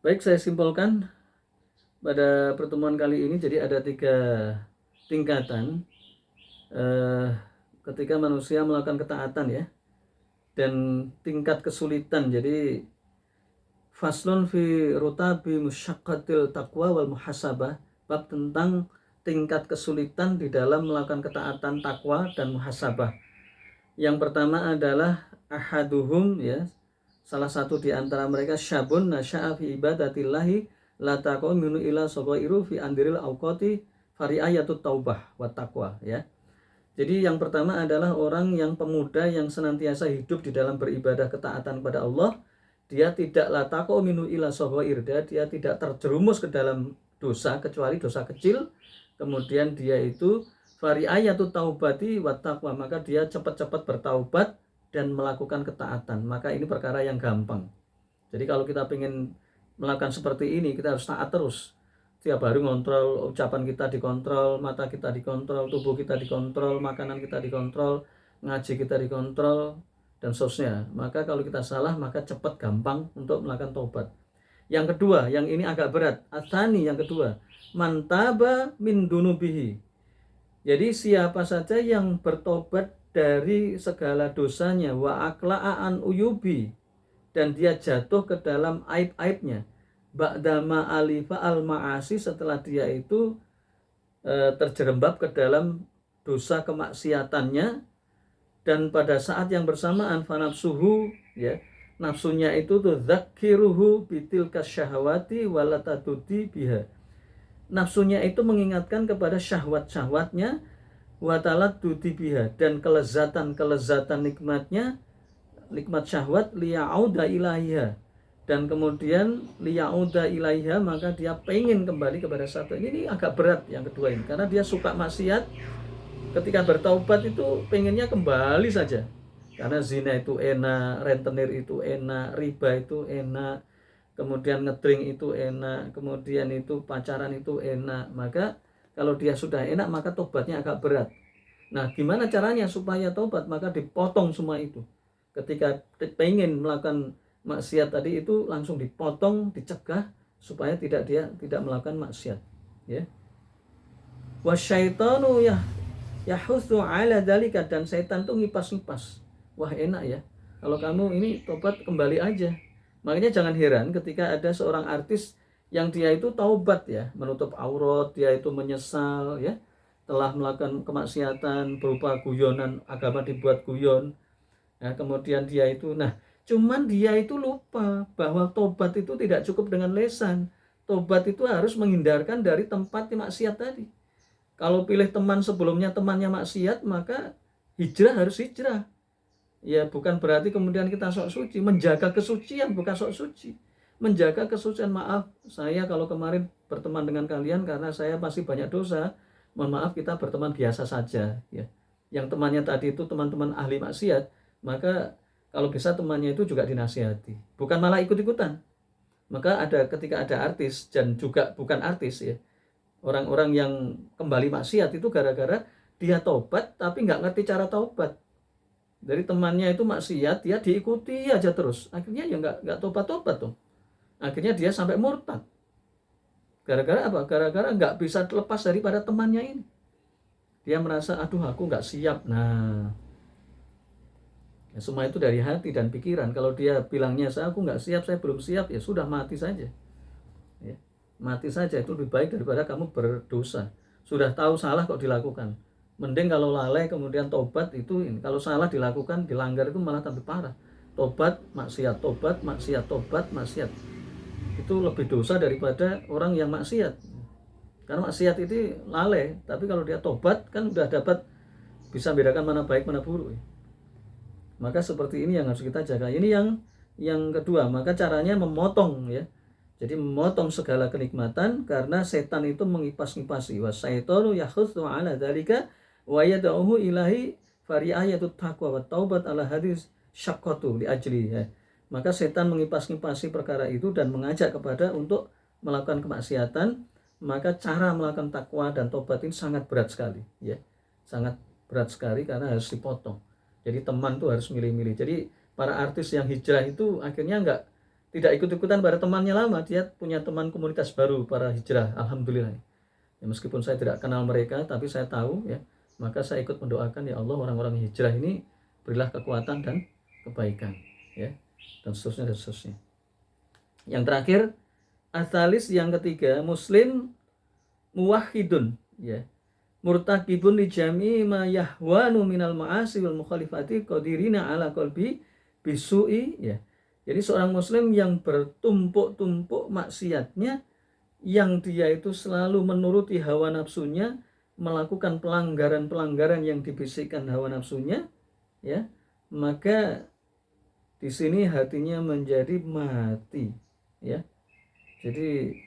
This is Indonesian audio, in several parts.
Baik, saya simpulkan pada pertemuan kali ini. Jadi ada 3 tingkatan ketika manusia melakukan ketaatan ya, dan tingkat kesulitan. Jadi faslun fi rutabi musyaqqatil taqwa wal muhasabah, bab tentang tingkat kesulitan di dalam melakukan ketaatan, takwa dan muhasabah. Yang pertama adalah ahaduhum ya, salah satu di antara mereka syabun nasya'a fi ibadatillahi la taquminu ila sagairu fi andiril awqati fari'ayatut taubah wa taqwa ya. Jadi yang pertama adalah orang yang pemuda yang senantiasa hidup di dalam beribadah ketaatan kepada Allah. Dia tidak la taquminu ila sagair, dia tidak terjerumus ke dalam dosa kecuali dosa kecil. Kemudian dia itu fari'ayatut taubati wa taqwa, maka dia cepat-cepat bertaubat dan melakukan ketaatan. Maka ini perkara yang gampang. Jadi kalau kita ingin melakukan seperti ini, kita harus taat terus. Tiap hari ngontrol, ucapan kita dikontrol, mata kita dikontrol, tubuh kita dikontrol, makanan kita dikontrol, ngaji kita dikontrol, dan seterusnya. Maka kalau kita salah, maka cepat gampang untuk melakukan taubat. Yang kedua, yang ini agak berat. Atsani, yang kedua, mantaba min dunubihi. Jadi siapa saja yang bertobat dari segala dosanya, wa akla'an uyubi, dan dia jatuh ke dalam aib-aibnya, ba'dama alifa al-ma'asi, setelah dia itu terjerembab ke dalam dosa kemaksiatannya, dan pada saat yang bersamaan fanafsuhu ya, nafsunya itu tuh dzakiruhu bitilka syahwati walatadudi biha, nafsunya itu mengingatkan kepada syahwat-syahwatnya, watalat biha, dan kelezatan nikmatnya, nikmat syahwat, liya'uda ilaiha, dan kemudian liya'uda ilaiha, maka dia pengen kembali kepada satu. Ini agak berat yang kedua ini, karena dia suka maksiat. Ketika bertaubat itu pengennya kembali saja, karena zina itu enak, rentenir itu enak, riba itu enak, kemudian ngedrink itu enak, kemudian itu pacaran itu enak. Maka kalau dia sudah enak, maka tobatnya agak berat. Nah, gimana caranya supaya tobat? Maka dipotong semua itu. Ketika pengen melakukan maksiat tadi itu langsung dipotong, dicegah supaya dia tidak melakukan maksiat ya. Wasyaitanu yahutsu ala dzalika, dan setan tuh ngipas-ngipas. Wah, enak ya, kalau kamu ini tobat kembali aja. Makanya jangan heran ketika ada seorang artis yang dia itu taubat ya, menutup aurat, dia itu menyesal ya, telah melakukan kemaksiatan berupa guyonan, agama dibuat guyon. Nah, kemudian dia itu, cuman dia itu lupa bahwa tobat itu tidak cukup dengan lesan. Tobat itu harus menghindarkan dari tempat maksiat tadi. Kalau pilih teman sebelumnya temannya maksiat, maka harus hijrah. Ya, bukan berarti kemudian kita sok suci. Menjaga kesucian bukan sok suci. Menjaga kesucian, maaf, saya kalau kemarin berteman dengan kalian karena saya masih banyak dosa, mohon maaf, kita berteman biasa saja ya. Yang temannya tadi itu teman-teman ahli maksiat, maka kalau bisa temannya itu juga dinasihati, bukan malah ikut-ikutan. Maka ketika ada artis dan juga bukan artis ya, orang-orang yang kembali maksiat itu gara-gara dia tobat tapi nggak ngerti cara tobat. Dari temannya itu maksiat, dia diikuti aja terus, akhirnya ya nggak tobat-tobat tuh. Akhirnya dia sampai murtad. Gara-gara apa? Gara-gara nggak bisa terlepas daripada temannya ini. Dia merasa, aduh aku nggak siap. Nah, ya, semua itu dari hati dan pikiran. Kalau dia bilangnya aku nggak siap, saya belum siap, ya sudah, mati saja. Ya, mati saja, itu lebih baik daripada kamu berdosa. Sudah tahu salah kok dilakukan. Mending kalau lalai kemudian tobat itu, kalau salah dilakukan, dilanggar itu malah tambah parah. Tobat, maksiat, tobat, maksiat, tobat, maksiat. Itu lebih dosa daripada orang yang maksiat. Karena maksiat itu lalai, tapi kalau dia tobat kan udah dapat, bisa bedakan mana baik mana buruk. Maka seperti ini yang harus kita jaga. Ini yang kedua. Maka caranya memotong ya. Jadi memotong segala kenikmatan, karena setan itu mengipas-ngipasi. Wasyaitanu yakhutsu ala dzalika wa yad'uhu ilahi fari'ayatut taqwa wa taubat ala hadis syaqqatu li ajli ya. Maka setan mengipas-ngipasi perkara itu dan mengajak kepada untuk melakukan kemaksiatan. Maka cara melakukan takwa dan taubat ini sangat berat sekali ya. Sangat berat sekali karena harus dipotong. Jadi teman tuh harus milih-milih. Jadi para artis yang hijrah itu akhirnya tidak ikut-ikutan pada temannya lama, dia punya teman komunitas baru para hijrah, alhamdulillah. Ya, meskipun saya tidak kenal mereka, tapi saya tahu ya, maka saya ikut mendoakan, ya Allah, orang-orang hijrah ini berilah kekuatan dan kebaikan, ya, dan seterusnya dan seterusnya. Yang terakhir, asalis yang ketiga, muslim muwahhidun, ya, murtakibun li jami ma yahwanu minal ma'asi wal mukhalifati qadirina ala qalbi bisu'i, ya. Jadi seorang muslim yang bertumpuk-tumpuk maksiatnya, yang dia itu selalu menuruti hawa nafsunya, melakukan pelanggaran-pelanggaran yang dibisikkan hawa nafsunya, ya, maka di sini hatinya menjadi mati, ya. Jadi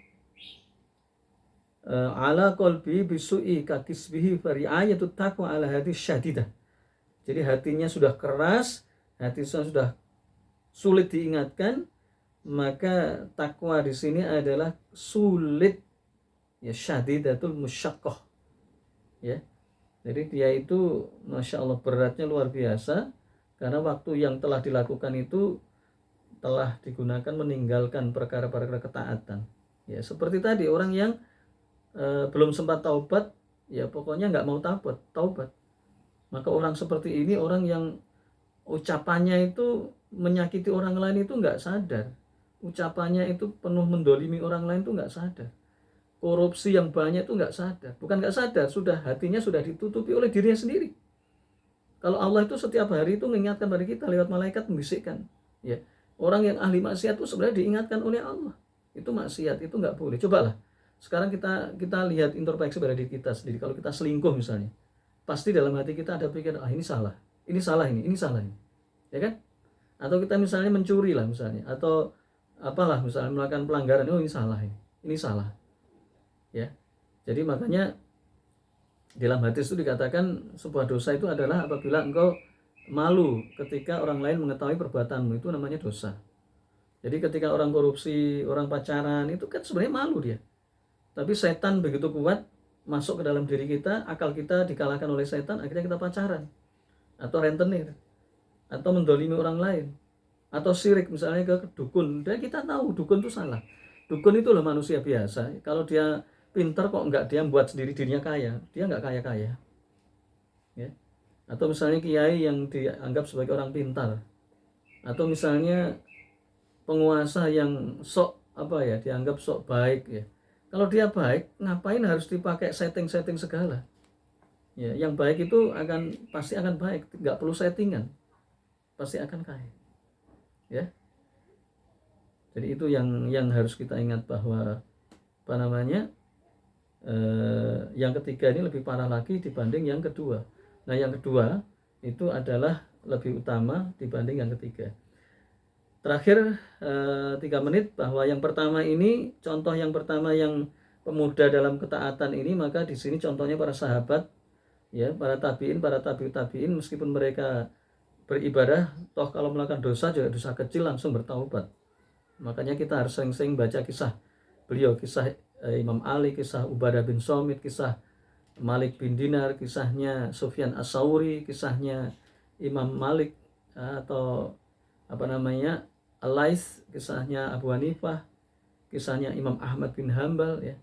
ala qalbi bisu'i kakisbihi fari'ayatut taqwa ala hati syadidah. Jadi hatinya sudah keras, hatinya sudah sulit diingatkan, maka takwa di sini adalah sulit, ya, syadidatul musyaqqah, ya. Jadi dia itu masya Allah beratnya luar biasa, karena waktu yang telah dilakukan itu telah digunakan meninggalkan perkara-perkara ketaatan, ya. Seperti tadi orang yang belum sempat taubat, ya pokoknya nggak mau taubat. Maka orang seperti ini orang yang ucapannya itu menyakiti orang lain itu nggak sadar, ucapannya itu penuh mendolimi orang lain itu nggak sadar, korupsi yang banyak itu nggak sadar, bukan nggak sadar, sudah hatinya sudah ditutupi oleh dirinya sendiri. Kalau Allah itu setiap hari itu mengingatkan pada kita lewat malaikat membisikkan, ya, orang yang ahli maksiat itu sebenarnya diingatkan oleh Allah, itu maksiat, itu nggak boleh. Cobalah sekarang kita lihat introspeksi pada diri kita sendiri. Kalau kita selingkuh misalnya, pasti dalam hati kita ada pikiran, ini salah, ini salah, ini salah, ini, ya kan? Atau kita misalnya mencuri lah misalnya, atau apalah misalnya melakukan pelanggaran, ini salah, ini salah, ya. Jadi makanya dalam hadis itu dikatakan sebuah dosa itu adalah apabila engkau malu ketika orang lain mengetahui perbuatanmu, itu namanya dosa. Jadi ketika orang korupsi, orang pacaran, itu kan sebenarnya malu dia. Tapi setan begitu kuat masuk ke dalam diri kita, akal kita dikalahkan oleh setan, akhirnya kita pacaran, atau rentenir, atau mendolimi orang lain, atau syirik misalnya ke dukun. Dan kita tahu dukun itu salah. Dukun itu loh manusia biasa. Kalau dia pintar kok enggak dia buat sendiri dirinya kaya, dia enggak kaya-kaya, ya. Atau misalnya kiai yang dianggap sebagai orang pintar, atau misalnya penguasa yang sok dianggap sok baik, ya. Kalau dia baik, ngapain harus dipakai setting-setting segala? Ya, yang baik itu pasti akan baik, nggak perlu settingan, pasti akan kaya, ya. Jadi itu yang harus kita ingat, bahwa yang ketiga ini lebih parah lagi dibanding yang kedua. Nah, yang kedua itu adalah lebih utama dibanding yang ketiga. Terakhir 3 menit, bahwa yang pertama ini, contoh yang pertama yang pemuda dalam ketaatan ini, maka di sini contohnya para sahabat, ya, para tabiin, para tabiut tabiin, meskipun mereka beribadah, toh kalau melakukan dosa juga dosa kecil langsung bertaubat. Makanya kita harus sering-sering baca kisah beliau, kisah Imam Ali, kisah Ubadah bin Somit, kisah Malik bin Dinar, kisahnya Sufyan As-Sauri, kisahnya Imam Malik, atau Al-Laits, kisahnya Abu Hanifah, kisahnya Imam Ahmad bin Hambal, ya,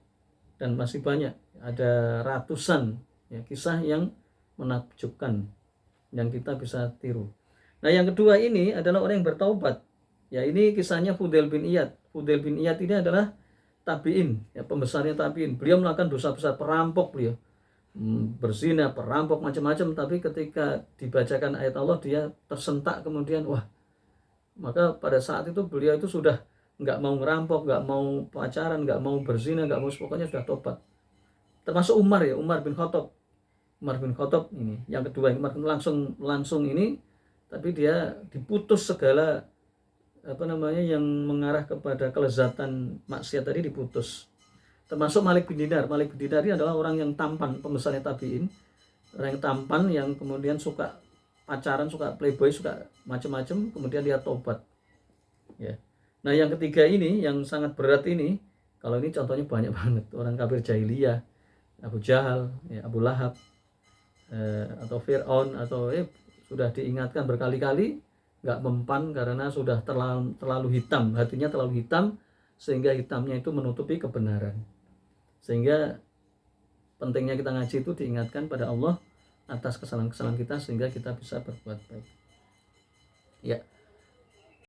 dan masih banyak, ada ratusan, ya, kisah yang menakjubkan yang kita bisa tiru. Nah, yang kedua ini adalah orang yang bertaubat, ya. Ini kisahnya Fudail bin Iyad. Fudail bin Iyad ini adalah tabiin, ya, pembesarnya tabiin. Beliau melakukan dosa besar, perampok beliau, berzina, perampok, macam-macam. Tapi ketika dibacakan ayat Allah, dia tersentak kemudian, wah. Maka pada saat itu beliau itu sudah nggak mau ngerampok, nggak mau pacaran, nggak mau berzina, nggak mau, pokoknya sudah tobat. Termasuk Umar, ya, Umar bin Khattab ini yang kedua, Umar langsung ini, tapi dia diputus segala yang mengarah kepada kelezatan maksiat tadi, diputus. Termasuk Malik bin Dinar ini adalah orang yang tampan, pembesarnya tabiin, orang yang tampan, yang kemudian suka pacaran, suka playboy, suka macam-macam, kemudian dia tobat, ya. Nah, yang ketiga ini yang sangat berat ini, kalau ini contohnya banyak banget, orang kafir jahiliyah, Abu Jahal, ya, Abu Lahab, atau Fir'aun, atau sudah diingatkan berkali-kali, nggak mempan karena sudah terlalu hitam, hatinya terlalu hitam sehingga hitamnya itu menutupi kebenaran. Sehingga pentingnya kita ngaji itu diingatkan pada Allah atas kesalahan-kesalahan kita sehingga kita bisa berbuat baik. Ya.